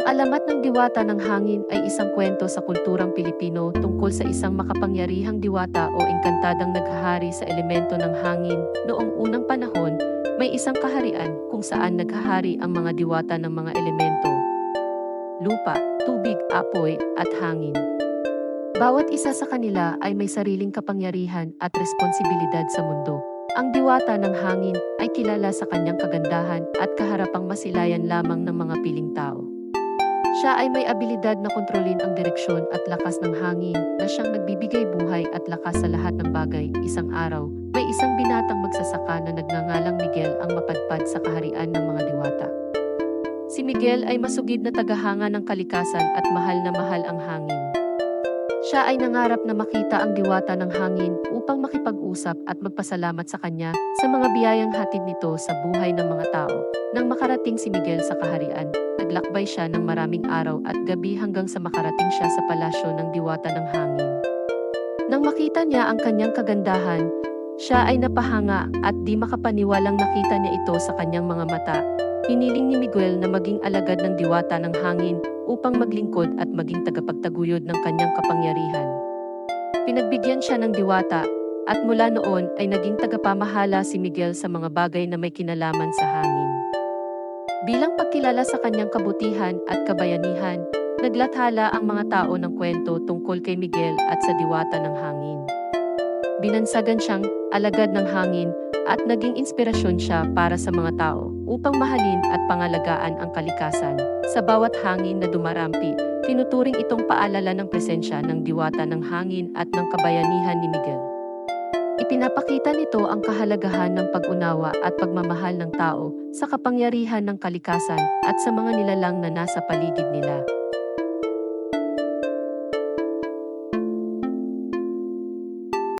alamat ng diwata ng hangin ay isang kwento sa kulturang Pilipino tungkol sa isang makapangyarihang diwata o engkantadang naghahari sa elemento ng hangin. Noong unang panahon, may isang kaharian kung saan naghahari ang mga diwata ng mga elemento, lupa, tubig, apoy, at hangin. Bawat isa sa kanila ay may sariling kapangyarihan at responsibilidad sa mundo. Ang diwata ng hangin ay kilala sa kanyang kagandahan at kaharapang masilayan lamang ng mga piling tao. Siya ay may abilidad na kontrolin ang direksyon at lakas ng hangin na siyang nagbibigay buhay at lakas sa lahat ng bagay. Isang araw, may isang binatang magsasaka na nagngangalang Miguel ang mapadpad sa kaharian ng mga diwata. Si Miguel ay masugid na tagahanga ng kalikasan at mahal ang hangin. Siya ay nangarap na makita ang diwata ng hangin upang makipag-usap at magpasalamat sa kanya sa mga biyayang hatid nito sa buhay ng mga tao. Nang makarating si Miguel sa kaharian, naglakbay siya ng maraming araw at gabi hanggang sa makarating siya sa palasyo ng diwata ng hangin. Nang makita niya ang kanyang kagandahan, siya ay napahanga at di makapaniwalang nakita niya ito sa kanyang mga mata. Hiniling ni Miguel na maging alagad ng diwata ng hangin upang maglingkod at maging tagapagtaguyod ng kanyang kapangyarihan. Pinagbigyan siya ng diwata at mula noon ay naging tagapamahala si Miguel sa mga bagay na may kinalaman sa hangin. Bilang pagkilala sa kanyang kabutihan at kabayanihan, naglathala ang mga tao ng kwento tungkol kay Miguel at sa diwata ng hangin. Binansagan siyang alagad ng hangin at naging inspirasyon siya para sa mga tao upang mahalin at pangalagaan ang kalikasan. Sa bawat hangin na dumarampi, tinuturing itong paalala ng presensya ng diwata ng hangin at ng kabayanihan ni Miguel. Ipinapakita nito ang kahalagahan ng pag-unawa at pagmamahal ng tao sa kapangyarihan ng kalikasan at sa mga nilalang na nasa paligid nila.